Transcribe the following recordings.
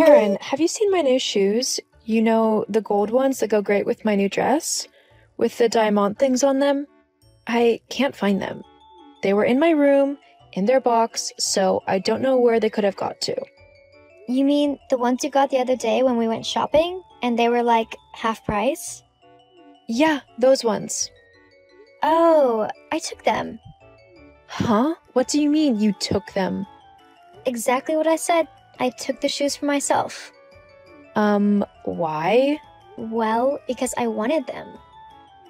Karen, have you seen my new shoes? You know, the gold ones that go great with my new dress? With the diamond things on them? I can't find them. They were in my room, in their box, so I don't know where they could have got to. You mean the ones you got the other day when we went shopping? And they were like half price? Yeah, those ones. Oh, I took them. Huh? What do you mean you took them? Exactly what I said. I took the shoes for myself. Why? Well, because I wanted them.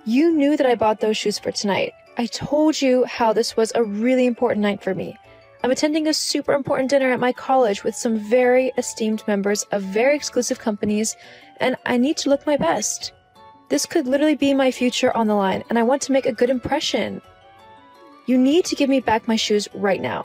You knew that I bought those shoes for tonight. I told you how this was a really important night for me. I'm attending a super important dinner at my college with some very esteemed members of very exclusive companies, and I need to look my best. This could literally be my future on the line, and I want to make a good impression. You need to give me back my shoes right now.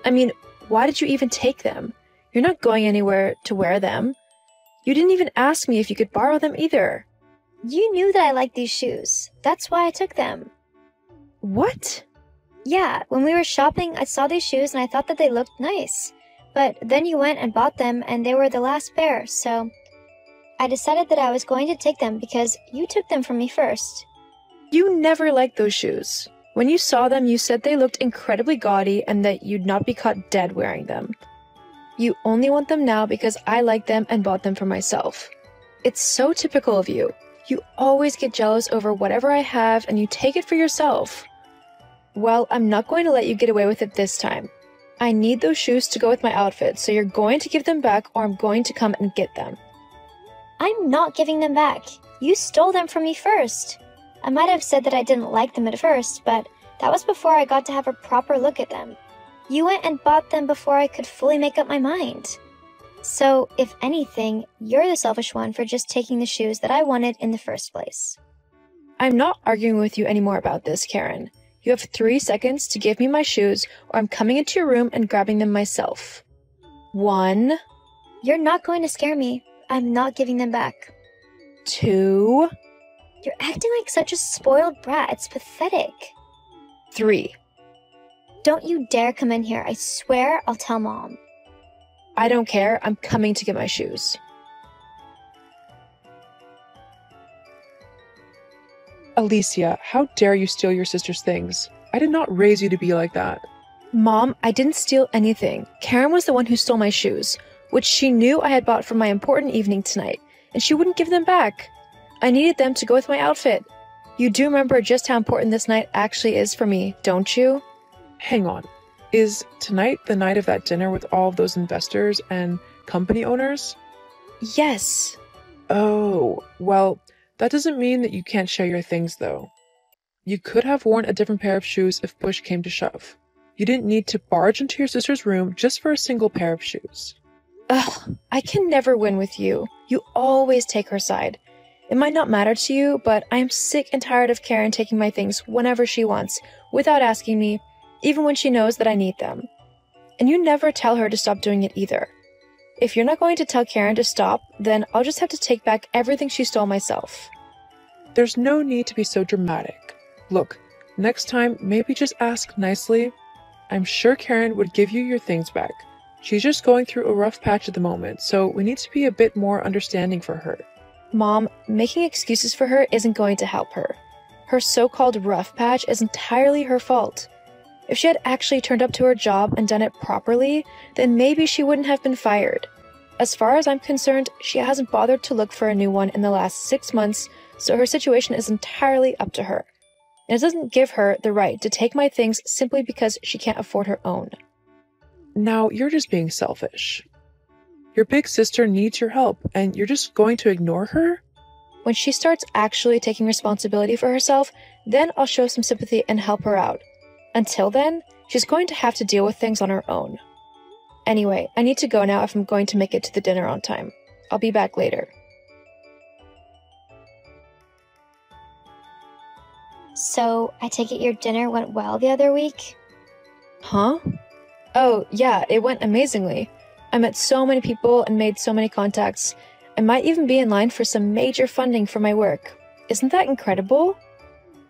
I mean, why did you even take them? You're not going anywhere to wear them. You didn't even ask me if you could borrow them either. You knew that I liked these shoes. That's why I took them. What? Yeah, when we were shopping, I saw these shoes and I thought that they looked nice. But then you went and bought them and they were the last pair, so I decided that I was going to take them because you took them from me first. You never liked those shoes. When you saw them, you said they looked incredibly gaudy and that you'd not be caught dead wearing them. You only want them now because I like them and bought them for myself. It's so typical of you. You always get jealous over whatever I have and you take it for yourself. Well, I'm not going to let you get away with it this time. I need those shoes to go with my outfit, so you're going to give them back or I'm going to come and get them. I'm not giving them back. You stole them from me first. I might have said that I didn't like them at first, but that was before I got to have a proper look at them. You went and bought them before I could fully make up my mind. So, if anything, you're the selfish one for just taking the shoes that I wanted in the first place. I'm not arguing with you anymore about this, Karen. You have 3 seconds to give me my shoes or I'm coming into your room and grabbing them myself. 1. You're not going to scare me. I'm not giving them back. 2. You're acting like such a spoiled brat. It's pathetic. 3. Don't you dare come in here. I swear I'll tell Mom. I don't care. I'm coming to get my shoes. Alicia, how dare you steal your sister's things? I did not raise you to be like that. Mom, I didn't steal anything. Karen was the one who stole my shoes, which she knew I had bought for my important evening tonight, and she wouldn't give them back. I needed them to go with my outfit. You do remember just how important this night actually is for me, don't you? Hang on. Is tonight the night of that dinner with all of those investors and company owners? Yes. Oh, well, that doesn't mean that you can't share your things, though. You could have worn a different pair of shoes if push came to shove. You didn't need to barge into your sister's room just for a single pair of shoes. Ugh, I can never win with you. You always take her side. It might not matter to you, but I am sick and tired of Karen taking my things whenever she wants, without asking me, even when she knows that I need them. And you never tell her to stop doing it either. If you're not going to tell Karen to stop, then I'll just have to take back everything she stole myself. There's no need to be so dramatic. Look, next time, maybe just ask nicely. I'm sure Karen would give you your things back. She's just going through a rough patch at the moment, so we need to be a bit more understanding for her. Mom, making excuses for her isn't going to help her. Her so-called rough patch is entirely her fault. If she had actually turned up to her job and done it properly, then maybe she wouldn't have been fired. As far as I'm concerned, she hasn't bothered to look for a new one in the last 6 months, so her situation is entirely up to her. And it doesn't give her the right to take my things simply because she can't afford her own. Now, you're just being selfish. Your big sister needs your help, and you're just going to ignore her? When she starts actually taking responsibility for herself, then I'll show some sympathy and help her out. Until then, she's going to have to deal with things on her own. Anyway, I need to go now if I'm going to make it to the dinner on time. I'll be back later. So, I take it your dinner went well the other week? Huh? Oh, yeah, it went amazingly. I met so many people and made so many contacts. I might even be in line for some major funding for my work. Isn't that incredible?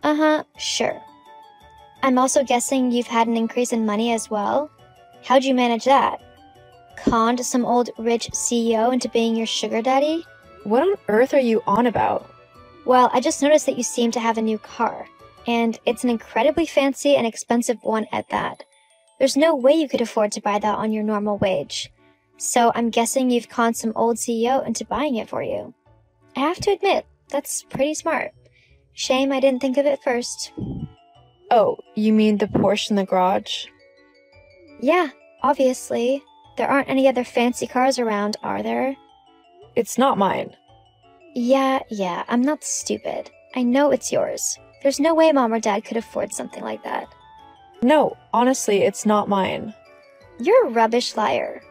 Uh-huh, sure. I'm also guessing you've had an increase in money as well? How'd you manage that? conned some old rich CEO into being your sugar daddy? What on earth are you on about? Well, I just noticed that you seem to have a new car, and it's an incredibly fancy and expensive one at that. There's no way you could afford to buy that on your normal wage. So I'm guessing you've conned some old CEO into buying it for you. I have to admit, that's pretty smart. Shame I didn't think of it first. Oh, you mean the Porsche in the garage? Yeah, obviously. There aren't any other fancy cars around, are there? It's not mine. Yeah, I'm not stupid. I know it's yours. There's no way Mom or Dad could afford something like that. No, honestly, it's not mine. You're a rubbish liar.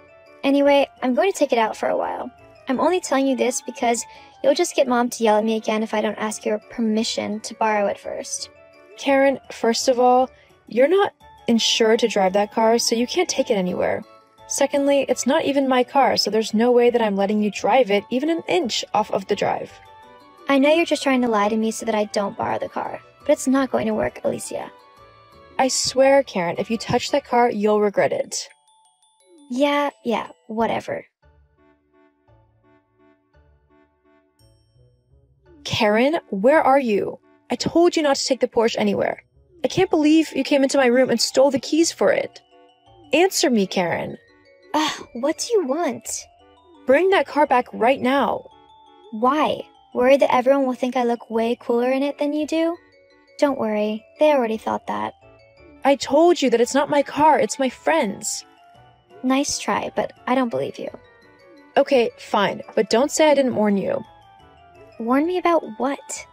Anyway, I'm going to take it out for a while. I'm only telling you this because you'll just get Mom to yell at me again if I don't ask your permission to borrow it first. Karen, first of all, you're not insured to drive that car, so you can't take it anywhere. Secondly, it's not even my car, so there's no way that I'm letting you drive it even an inch off of the drive. I know you're just trying to lie to me so that I don't borrow the car, but it's not going to work, Alicia. I swear, Karen, if you touch that car, you'll regret it. Yeah, whatever. Karen, where are you? I told you not to take the Porsche anywhere. I can't believe you came into my room and stole the keys for it. Answer me, Karen. What do you want? Bring that car back right now. Why? Worried that everyone will think I look way cooler in it than you do? Don't worry, they already thought that. I told you that it's not my car, it's my friend's. Nice try, but I don't believe you. Okay, fine, but don't say I didn't warn you. Warn me about what?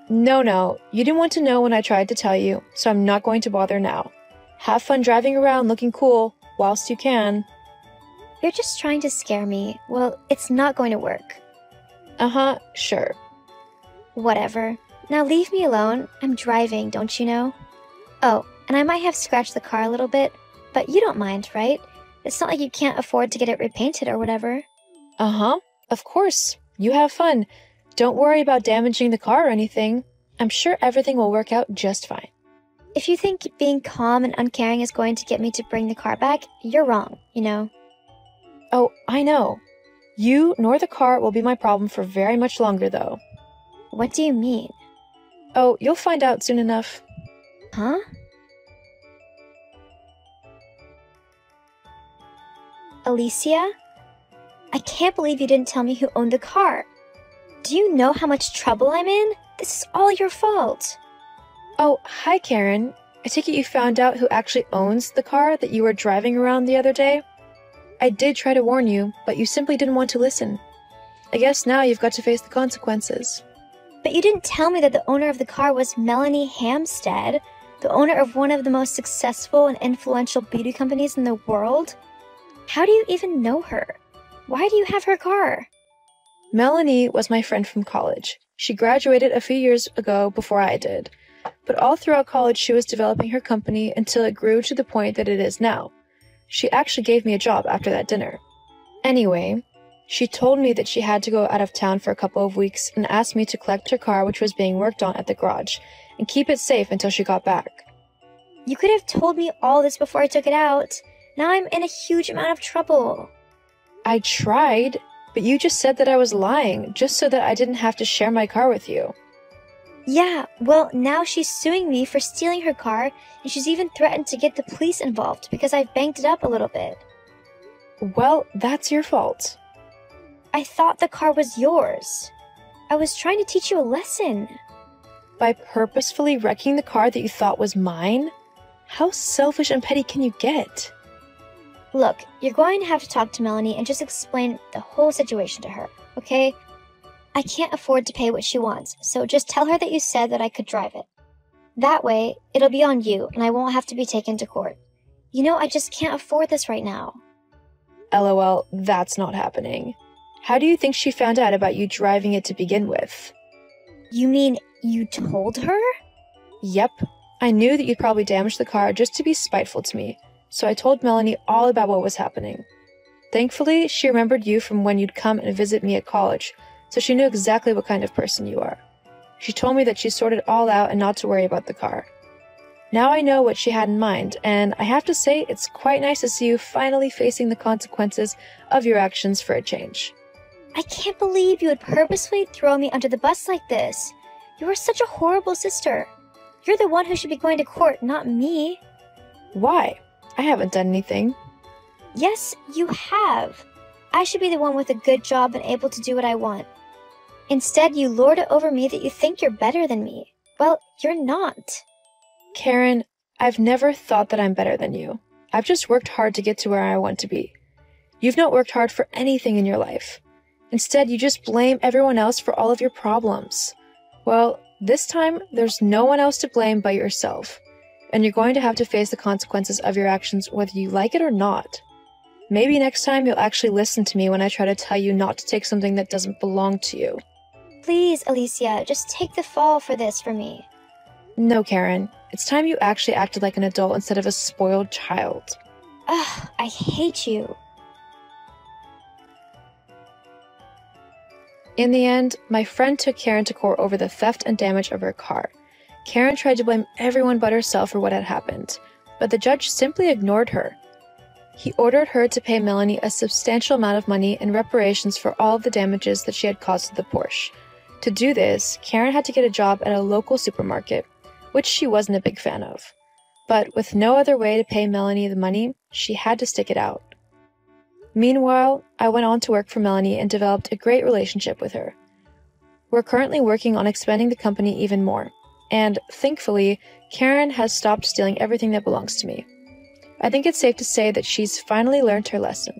No, you didn't want to know when I tried to tell you, so I'm not going to bother now. Have fun driving around looking cool, whilst you can. You're just trying to scare me. Well, it's not going to work. Uh-huh, sure. Whatever. Now leave me alone. I'm driving, don't you know? Oh, and I might have scratched the car a little bit, but you don't mind, right? It's not like you can't afford to get it repainted or whatever. Uh-huh, of course. You have fun. Don't worry about damaging the car or anything. I'm sure everything will work out just fine. If you think being calm and uncaring is going to get me to bring the car back, you're wrong, you know? Oh, I know. You nor the car will be my problem for very much longer, though. What do you mean? Oh, you'll find out soon enough. Huh? Alicia? I can't believe you didn't tell me who owned the car. Do you know how much trouble I'm in? This is all your fault. Oh, hi, Karen. I take it you found out who actually owns the car that you were driving around the other day? I did try to warn you, but you simply didn't want to listen. I guess now you've got to face the consequences. But you didn't tell me that the owner of the car was Melanie Hampstead, the owner of one of the most successful and influential beauty companies in the world. How do you even know her? Why do you have her car? Melanie was my friend from college. She graduated a few years ago before I did. But all throughout college, she was developing her company until it grew to the point that it is now. She actually gave me a job after that dinner. Anyway, she told me that she had to go out of town for a couple of weeks and asked me to collect her car, which was being worked on at the garage, and keep it safe until she got back. You could have told me all this before I took it out. Now I'm in a huge amount of trouble. I tried, but you just said that I was lying, just so that I didn't have to share my car with you. Yeah, well, now she's suing me for stealing her car, and she's even threatened to get the police involved because I've banked it up a little bit. Well, that's your fault. I thought the car was yours. I was trying to teach you a lesson. By purposefully wrecking the car that you thought was mine? How selfish and petty can you get? Look, you're going to have to talk to Melanie and just explain the whole situation to her, okay? I can't afford to pay what she wants, so just tell her that you said that I could drive it. That way, it'll be on you, and I won't have to be taken to court. You know, I just can't afford this right now. LOL, that's not happening. How do you think she found out about you driving it to begin with? You mean you told her? Yep. I knew that you'd probably damage the car just to be spiteful to me, so I told Melanie all about what was happening. Thankfully, she remembered you from when you'd come and visit me at college, so she knew exactly what kind of person you are. She told me that she sorted it all out and not to worry about the car. Now I know what she had in mind, and I have to say it's quite nice to see you finally facing the consequences of your actions for a change. I can't believe you would purposefully throw me under the bus like this. You are such a horrible sister. You're the one who should be going to court, not me. Why? I haven't done anything. Yes, you have. I should be the one with a good job and able to do what I want. Instead, you lord it over me that you think you're better than me. Well, you're not. Karen, I've never thought that I'm better than you. I've just worked hard to get to where I want to be. You've not worked hard for anything in your life. Instead, you just blame everyone else for all of your problems. Well, this time, there's no one else to blame but yourself. And you're going to have to face the consequences of your actions whether you like it or not. Maybe next time you'll actually listen to me when I try to tell you not to take something that doesn't belong to you. Please, Alicia, just take the fall for this for me. No, Karen. It's time you actually acted like an adult instead of a spoiled child. Ugh, I hate you. In the end, my friend took Karen to court over the theft and damage of her car. Karen tried to blame everyone but herself for what had happened, but the judge simply ignored her. He ordered her to pay Melanie a substantial amount of money in reparations for all of the damages that she had caused to the Porsche. To do this, Karen had to get a job at a local supermarket, which she wasn't a big fan of. But with no other way to pay Melanie the money, she had to stick it out. Meanwhile, I went on to work for Melanie and developed a great relationship with her. We're currently working on expanding the company even more, and thankfully, Karen has stopped stealing everything that belongs to me. I think it's safe to say that she's finally learned her lesson.